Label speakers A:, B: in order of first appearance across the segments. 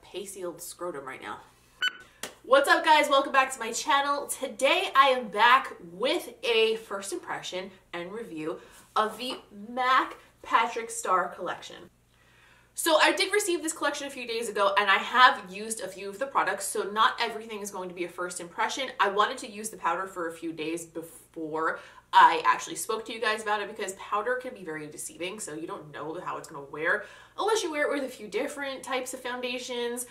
A: pasty scrotum right now. What's up, guys? Welcome back to my channel. Today I am back with a first impression and review of the MAC Patrick Starrr collection. So I did receive this collection a few days ago and I have used a few of the products, so not everything is going to be a first impression. I wanted to use the powder for a few days before I actually spoke to you guys about it because powder can be very deceiving, so you don't know how it's going to wear unless you wear it with a few different types of foundations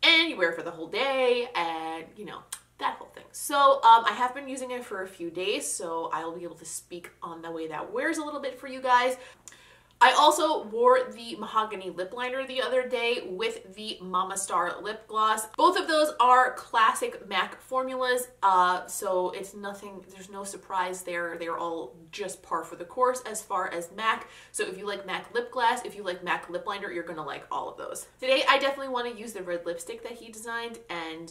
A: and you wear it for the whole day and, you know, that whole thing. So I have been using it for a few days, so I'll be able to speak on the way that wears a little bit for you guys. I also wore the mahogany lip liner the other day with the Mama Starr lip gloss. Both of those are classic MAC formulas, so it's nothing, there's no surprise there. They're all just par for the course as far as MAC. So if you like MAC lip gloss, if you like MAC lip liner, you're gonna like all of those. Today, I definitely want to use the red lipstick that he designed and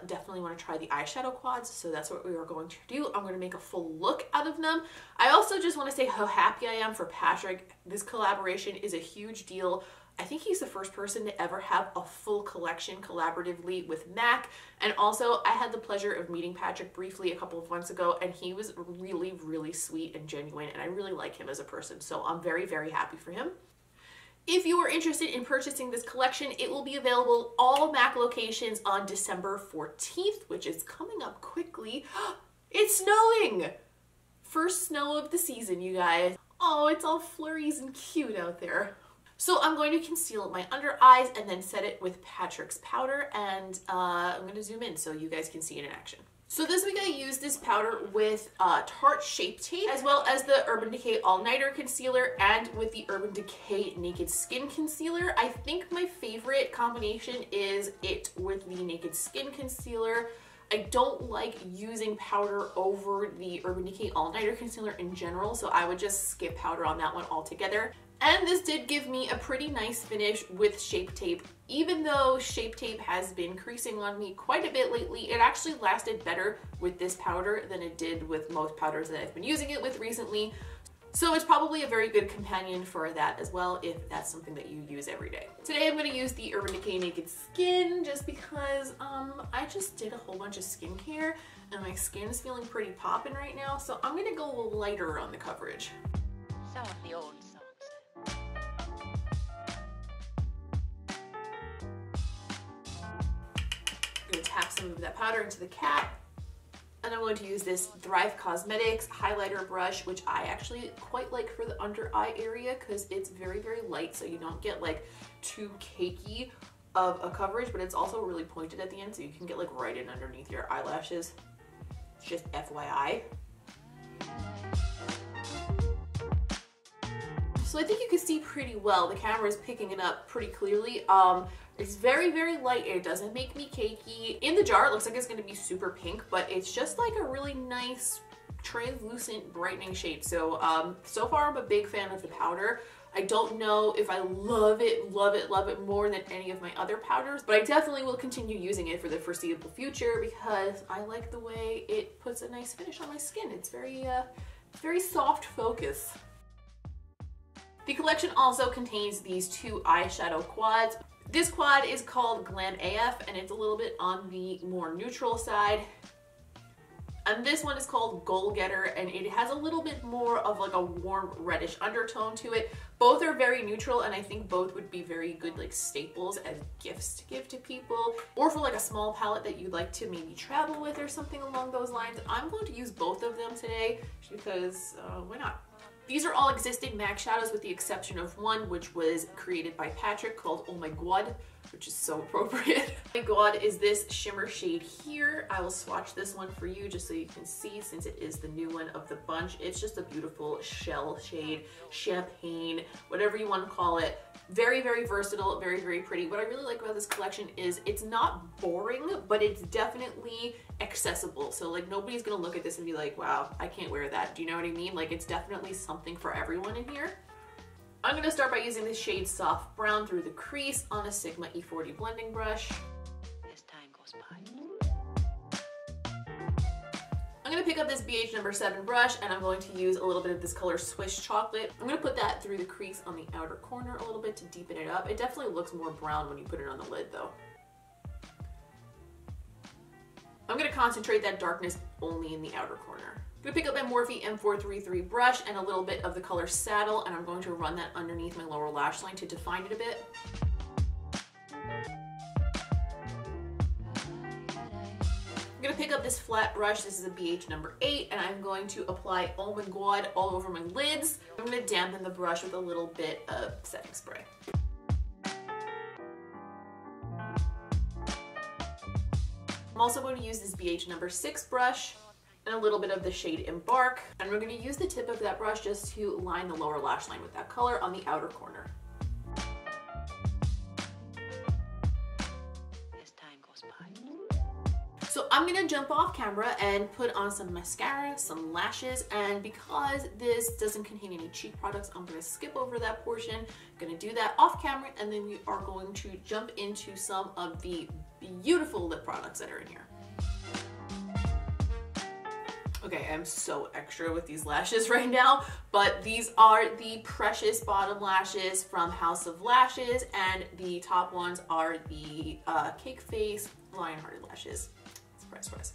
A: definitely want to try the eyeshadow quads, so that's what we are going to do. I'm going to make a full look out of them. I also just want to say how happy I am for Patrick. This collaboration is a huge deal. I think he's the first person to ever have a full collection collaboratively with MAC. And also, I had the pleasure of meeting Patrick briefly a couple of months ago, and he was really, really sweet and genuine, and I really like him as a person. So I'm very, very happy for him. If you are interested in purchasing this collection, it will be available all MAC locations on December 14th, which is coming up quickly. It's snowing! First snow of the season, you guys. Oh, it's all flurries and cute out there. So I'm going to conceal my under eyes and then set it with Patrick's powder, and I'm going to zoom in so you guys can see it in action. So this week I used this powder with Tarte Shape Tape, as well as the Urban Decay All Nighter Concealer and with the Urban Decay Naked Skin Concealer. I think my favorite combination is it with the Naked Skin Concealer. I don't like using powder over the Urban Decay All Nighter Concealer in general, so I would just skip powder on that one altogether. And this did give me a pretty nice finish with Shape Tape. Even though Shape Tape has been creasing on me quite a bit lately, it actually lasted better with this powder than it did with most powders that I've been using it with recently. So it's probably a very good companion for that as well, if that's something that you use every day. Today I'm going to use the Urban Decay Naked Skin just because I just did a whole bunch of skincare and my skin is feeling pretty poppin' right now, so I'm going to go a little lighter on the coverage.
B: Some of the old songs.
A: I'm going to tap some of that powder into the cap. And I'm going to use this Thrive Cosmetics highlighter brush, which I actually quite like for the under eye area because it's very, very light, so you don't get like too cakey of a coverage, but it's also really pointed at the end, so you can get like right in underneath your eyelashes. Just FYI. So I think you can see pretty well. The camera is picking it up pretty clearly. It's very, very light. It doesn't make me cakey. In the jar, it looks like it's going to be super pink, but it's just like a really nice translucent brightening shade. So, so far I'm a big fan of the powder. I don't know if I love it more than any of my other powders, but I definitely will continue using it for the foreseeable future because I like the way it puts a nice finish on my skin. It's very soft focus. The collection also contains these two eyeshadow quads. This quad is called Glam AF and it's a little bit on the more neutral side. And this one is called Goal Getter and it has a little bit more of like a warm reddish undertone to it. Both are very neutral and I think both would be very good like staples as gifts to give to people or for like a small palette that you'd like to maybe travel with or something along those lines. I'm going to use both of them today because why not? These are all existing MAC shadows with the exception of one, which was created by Patrick called Oh My God, which is so appropriate. Oh My God is this shimmer shade here. I will swatch this one for you just so you can see since it is the new one of the bunch. It's just a beautiful shell shade, champagne, whatever you want to call it. Very, very versatile, very, very pretty. What I really like about this collection is it's not boring, but it's definitely accessible. So like nobody's gonna look at this and be like, wow, I can't wear that. Do you know what I mean? Like it's definitely something for everyone in here. I'm gonna start by using the shade Soft Brown through the crease on a Sigma E40 blending brush.
B: As time goes by.
A: I'm gonna pick up this BH number 7 brush and I'm going to use a little bit of this color Swiss Chocolate. I'm gonna put that through the crease on the outer corner a little bit to deepen it up. It definitely looks more brown when you put it on the lid though. I'm gonna concentrate that darkness only in the outer corner. I'm gonna pick up my Morphe M433 brush and a little bit of the color Saddle, and I'm going to run that underneath my lower lash line to define it a bit. I'm gonna pick up this flat brush. This is a BH number 8, and I'm going to apply Oh My God all over my lids. I'm gonna dampen the brush with a little bit of setting spray. I'm also going to use this BH number 6 brush and a little bit of the shade Embark. And we're going to use the tip of that brush just to line the lower lash line with that color on the outer corner.
B: As time goes by.
A: So I'm going to jump off camera and put on some mascara, some lashes, and because this doesn't contain any cheek products, I'm going to skip over that portion. I'm going to do that off camera, and then we are going to jump into some of the beautiful lip products that are in here. Okay, I'm so extra with these lashes right now, but these are the Precious Bottom Lashes from House of Lashes, and the top ones are the Cake Face Lionhearted Lashes. Surprise, surprise.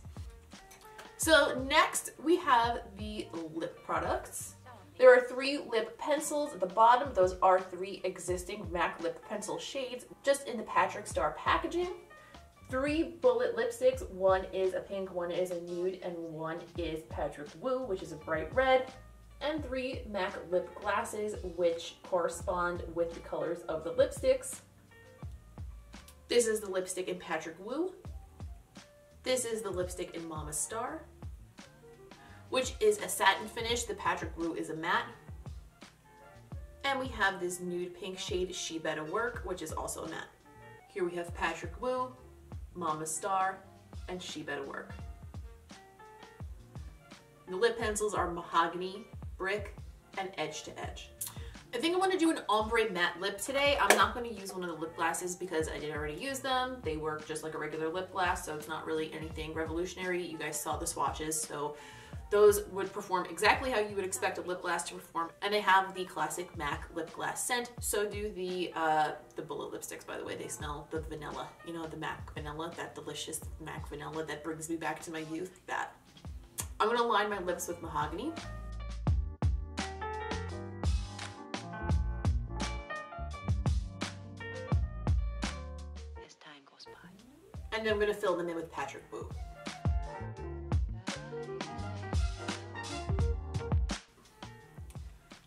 A: So next we have the lip products. There are 3 lip pencils at the bottom. Those are 3 existing MAC lip pencil shades, just in the Patrick Starrr packaging. 3 bullet lipsticks, one is a pink, one is a nude, and one is Patrick Woo, which is a bright red, and 3 MAC lip glasses, which correspond with the colors of the lipsticks. This is the lipstick in Patrick Woo. This is the lipstick in Mama Starr, which is a satin finish. The Patrick Woo is a matte. And we have this nude pink shade, She Better Work, which is also a matte. Here we have Patrick Woo, Mama Starr, and She Better Work. The lip pencils are Mahogany, Brick, and Edge to Edge. I think I want to do an ombre matte lip today. I'm not going to use one of the lip glasses because I did already use them. They work just like a regular lip glass, so it's not really anything revolutionary. You guys saw the swatches, so those would perform exactly how you would expect a lip glass to perform. And they have the classic MAC lip glass scent. So do the bullet lipsticks, by the way. They smell the vanilla. You know, the MAC vanilla, that delicious MAC vanilla that brings me back to my youth. That. I'm going to line my lips with Mahogany.
B: As time goes by.
A: And then I'm going to fill them in with Patrick Woo.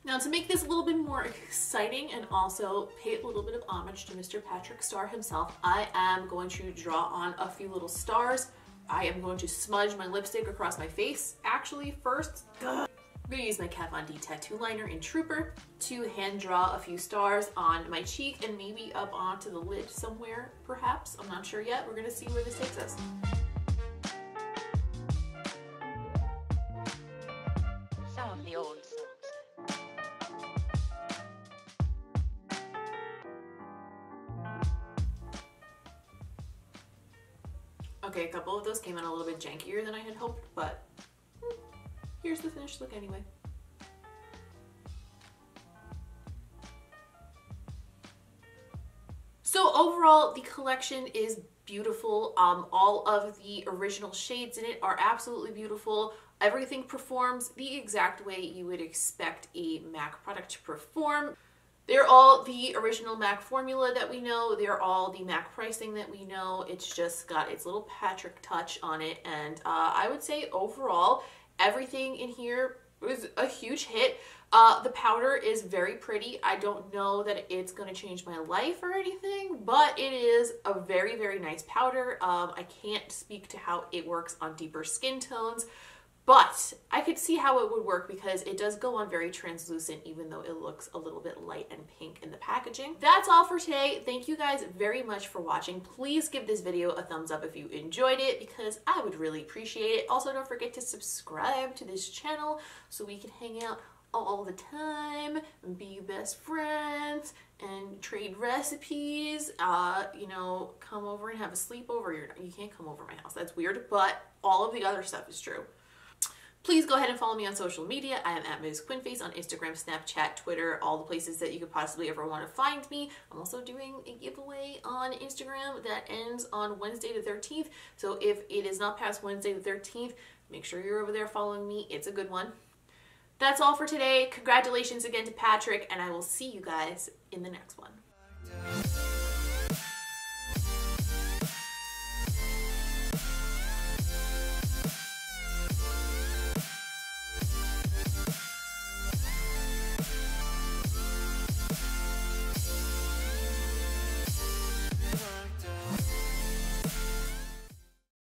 A: Now, to make this a little bit more exciting and also pay a little bit of homage to Mr. Patrick Starrr himself, I am going to draw on a few little stars. I am going to smudge my lipstick across my face, actually, first. I'm going to use my Kat Von D tattoo liner in Trooper to hand draw a few stars on my cheek and maybe up onto the lid somewhere, perhaps. I'm not sure yet. We're going to see where this takes us.
B: Some of the old songs.
A: Okay, a couple of those came out a little bit jankier than I had hoped, but here's the finished look anyway. So overall, the collection is beautiful. All of the original shades in it are absolutely beautiful. Everything performs the exact way you would expect a MAC product to perform. They're all the original MAC formula that we know. They're all the MAC pricing that we know. It's just got its little Patrick touch on it. And I would say overall, everything in here was a huge hit. The powder is very pretty. I don't know that it's going to change my life or anything, but it is a very, very nice powder. I can't speak to how it works on deeper skin tones, but I could see how it would work because it does go on very translucent, even though it looks a little bit light and pink in the packaging. That's all for today. Thank you guys very much for watching. Please give this video a thumbs up if you enjoyed it because I would really appreciate it. Also, don't forget to subscribe to this channel so we can hang out all the time and be best friends and trade recipes. You know, come over and have a sleepover. You can't come over my house. That's weird, but all of the other stuff is true. Please go ahead and follow me on social media. I am at MSQUINNFACE on Instagram, Snapchat, Twitter, all the places that you could possibly ever want to find me. I'm also doing a giveaway on Instagram that ends on Wednesday the 13th. So if it is not past Wednesday the 13th, make sure you're over there following me. It's a good one. That's all for today. Congratulations again to Patrick, and I will see you guys in the next one.